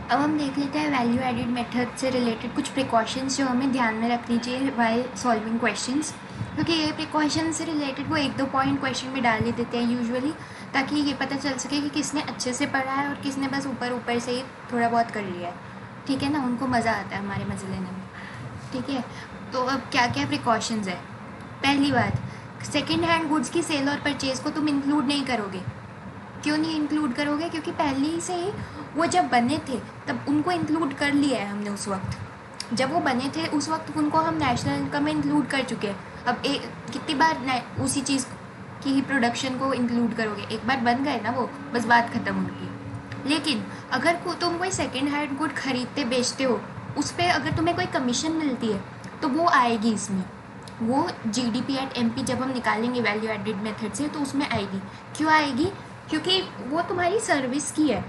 अब हम देख लेते हैं वैल्यू एडिड मेथड से रिलेटेड कुछ प्रिकॉशंस जो हमें ध्यान में रखनी चाहिए वाइल सॉल्विंग क्वेश्चंस, क्योंकि ये प्रिकॉशन से रिलेटेड वो एक दो पॉइंट क्वेश्चन में डाल ही देते हैं यूजुअली, ताकि ये पता चल सके कि किसने अच्छे से पढ़ा है और किसने बस ऊपर ऊपर से ही थोड़ा बहुत कर लिया है। ठीक है ना, उनको मज़ा आता है हमारे मज़े लेने में। ठीक है, तो अब क्या क्या प्रिकॉशंस है। पहली बात, सेकेंड हैंड गुड्स की सेल और परचेज़ को तुम इंक्लूड नहीं करोगे। क्यों नहीं इंक्लूड करोगे? क्योंकि पहले ही से ही वो जब बने थे तब उनको इंक्लूड कर लिया है हमने। उस वक्त जब वो बने थे उस वक्त उनको हम नेशनल इनकम में इंक्लूड कर चुके हैं। अब कितनी बार उसी चीज़ की ही प्रोडक्शन को इंक्लूड करोगे? एक बार बन गए ना वो, बस बात ख़त्म उनकी। लेकिन अगर तुम कोई सेकेंड हैंड गुड खरीदते बेचते हो, उस पर अगर तुम्हें कोई कमीशन मिलती है तो वो आएगी इसमें। वो जीडीपी एट एमपी जब हम निकालेंगे वैल्यू एडिड मेथड से तो उसमें आएगी। क्यों आएगी? क्योंकि वो तुम्हारी सर्विस की है।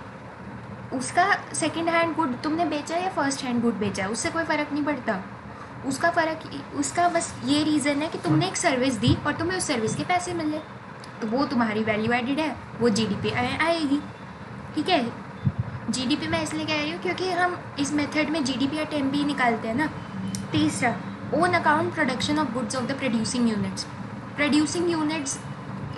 उसका सेकंड हैंड गुड तुमने बेचा या फर्स्ट हैंड गुड बेचा, उससे कोई फ़र्क नहीं पड़ता। उसका फ़र्क, उसका बस ये रीज़न है कि तुमने एक सर्विस दी और तुम्हें उस सर्विस के पैसे मिले, तो वो तुम्हारी वैल्यू एडिड है, वो जीडीपी आएगी। ठीक है, जीडीपी मैं इसलिए कह रही हूँ क्योंकि हम इस मेथड में जीडीपी या टेम्पी निकालते हैं ना। तीसरा, own account production of goods of the producing units. Producing units,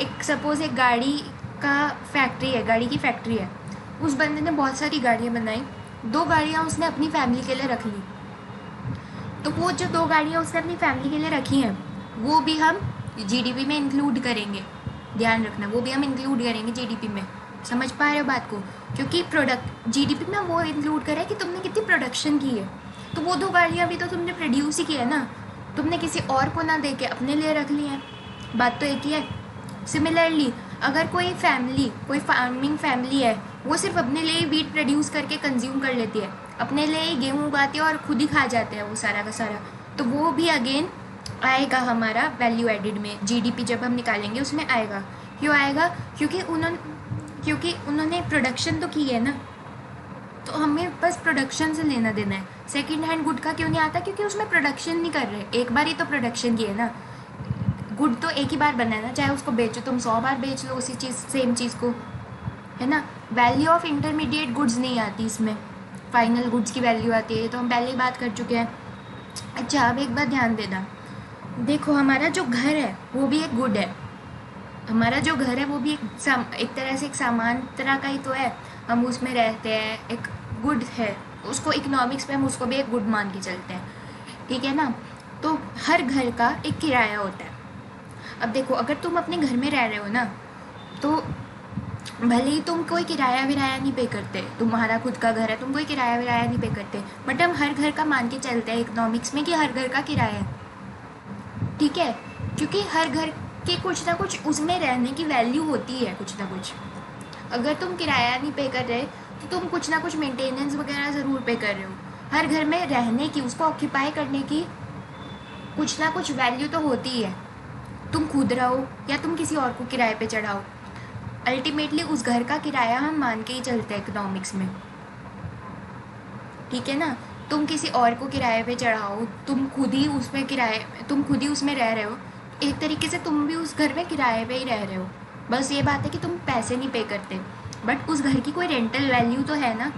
एक सपोज एक गाड़ी का फैक्ट्री है, गाड़ी की फैक्ट्री है। उस बंदे ने बहुत सारी गाड़ियाँ बनाई, 2 गाड़ियाँ उसने अपनी फैमिली के लिए रख ली। तो वो जो 2 गाड़ियाँ उसने अपनी फैमिली के लिए रखी हैं वो भी हम जीडीपी में इंक्लूड करेंगे। ध्यान रखना, वो भी हम इंक्लूड करेंगे जीडीपी में। समझ पा रहे हो बात को? क्योंकि प्रोडक्ट जीडीपी में वो इंक्लूड करें कि तुमने कितनी प्रोडक्शन की है। तो वो 2 गाड़ियाँ भी तो तुमने प्रोड्यूस ही की है ना, तुमने किसी और को ना दे के अपने लिए रख ली है। बात तो एक ही है। सिमिलरली अगर कोई फैमिली, कोई फार्मिंग फैमिली है, वो सिर्फ अपने लिए ही वीट प्रोड्यूस करके कंज्यूम कर लेती है, अपने लिए ही गेहूँ उगाती है और खुद ही खा जाते हैं वो सारा का सारा, तो वो भी अगेन आएगा हमारा वैल्यू एडिड में। जीडीपी जब हम निकालेंगे उसमें आएगा। क्यों आएगा? क्योंकि उन्होंने प्रोडक्शन तो की है ना, तो हमें बस प्रोडक्शन से लेना देना है। सेकेंड हैंड गुड का क्यों नहीं आता? क्योंकि उसमें प्रोडक्शन नहीं कर रहे, एक बार ही तो प्रोडक्शन की है ना। गुड तो एक ही बार बना है ना, चाहे उसको बेचो तुम 100 बार बेच लो उसी चीज़, सेम चीज़ को, है ना। वैल्यू ऑफ इंटरमीडिएट गुड्स नहीं आती इसमें, फाइनल गुड्स की वैल्यू आती है, तो हम पहले ही बात कर चुके हैं। अच्छा, अब एक बात ध्यान देना, देखो हमारा जो घर है वो भी एक गुड है। हमारा जो घर है वो भी एक तरह से एक सामान तरह का ही तो है, हम उसमें रहते हैं, एक गुड है। उसको इकोनॉमिक्स में हम उसको भी एक गुड मान के चलते हैं। ठीक है ना। तो हर घर का एक किराया होता है। अब देखो, अगर तुम अपने घर में रह रहे हो ना, तो भले ही तुम कोई किराया विराया नहीं पे करते, तुम्हारा खुद का घर है, तुम कोई किराया विराया नहीं पे करते, बट हम हर घर का मान के चलते हैं इकोनॉमिक्स में कि हर घर का किराया है। ठीक है, क्योंकि हर घर के कुछ ना कुछ उसमें रहने की वैल्यू होती है, कुछ ना कुछ। अगर तुम किराया नहीं पे कर रहे तो तुम कुछ ना कुछ मेंटेनेंस वगैरह ज़रूर पे कर रहे हो। हर घर में रहने की, उसको ऑक्यूपाई करने की कुछ ना कुछ वैल्यू तो होती ही है। तुम खुद रहो या तुम किसी और को किराए पे चढ़ाओ, अल्टीमेटली उस घर का किराया हम मान के ही चलते हैं इकोनॉमिक्स में। ठीक है ना। तुम किसी और को किराए पे चढ़ाओ, तुम खुद ही उसमें रह रहे हो, एक तरीके से तुम भी उस घर में किराए पे ही रह रहे हो। बस ये बात है कि तुम पैसे नहीं पे करते, बट उस घर की कोई रेंटल वैल्यू तो है ना,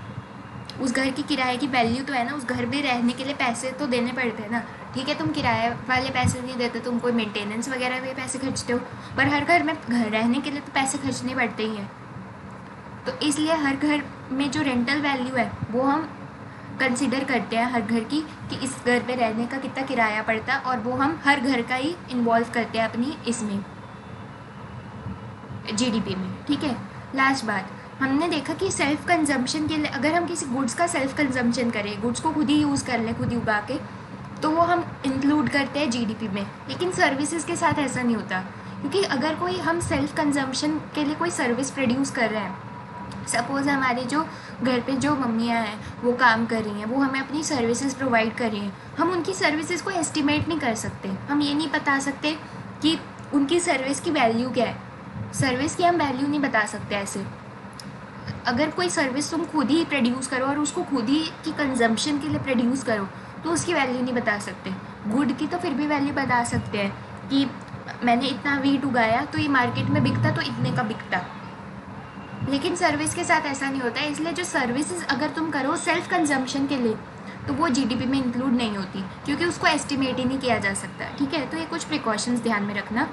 उस घर की किराए की वैल्यू तो है ना, उस घर में रहने के लिए पैसे तो देने पड़ते हैं ना। ठीक है, तुम किराए वाले पैसे नहीं देते, तुम कोई मेंटेनेंस वगैरह में पैसे खर्चते हो, पर हर घर में घर रहने के लिए तो पैसे खर्चने पड़ते ही हैं। तो इसलिए हर घर में जो रेंटल वैल्यू है वो हम कंसिडर करते हैं हर घर की, कि इस घर पे रहने का कितना किराया पड़ता है, और वो हम हर घर का ही इन्वॉल्व करते हैं अपनी इसमें जीडीपी में। ठीक है। लास्ट बात, हमने देखा कि सेल्फ कंजम्पशन के लिए अगर हम किसी गुड्स का सेल्फ कंजम्पशन करें, गुड्स को खुद ही यूज़ कर लें, खुद ही उगा के, तो वो हम इंक्लूड करते हैं जीडीपी में। लेकिन सर्विसेज के साथ ऐसा नहीं होता, क्योंकि अगर कोई हम सेल्फ कंजम्पशन के लिए कोई सर्विस प्रोड्यूस कर रहे हैं, सपोज़ हमारे जो घर पे जो मम्मियाँ हैं वो काम कर रही हैं, वो हमें अपनी सर्विसेज प्रोवाइड कर रही हैं, हम उनकी सर्विसेज को एस्टिमेट नहीं कर सकते, हम ये नहीं बता सकते कि उनकी सर्विस की वैल्यू क्या है। सर्विस की हम वैल्यू नहीं बता सकते ऐसे। अगर कोई सर्विस तुम खुद ही प्रोड्यूस करो और उसको खुद ही की कंजम्पशन के लिए प्रोड्यूस करो, तो उसकी वैल्यू नहीं बता सकते। गुड की तो फिर भी वैल्यू बता सकते हैं कि मैंने इतना वीट उगाया तो ये मार्केट में बिकता तो इतने का बिकता, लेकिन सर्विस के साथ ऐसा नहीं होता है, इसलिए जो सर्विसेज अगर तुम करो सेल्फ कंजम्पशन के लिए तो वो जीडीपी में इंक्लूड नहीं होती, क्योंकि उसको एस्टिमेट ही नहीं किया जा सकता। ठीक है, तो ये कुछ प्रिकॉशंस ध्यान में रखना।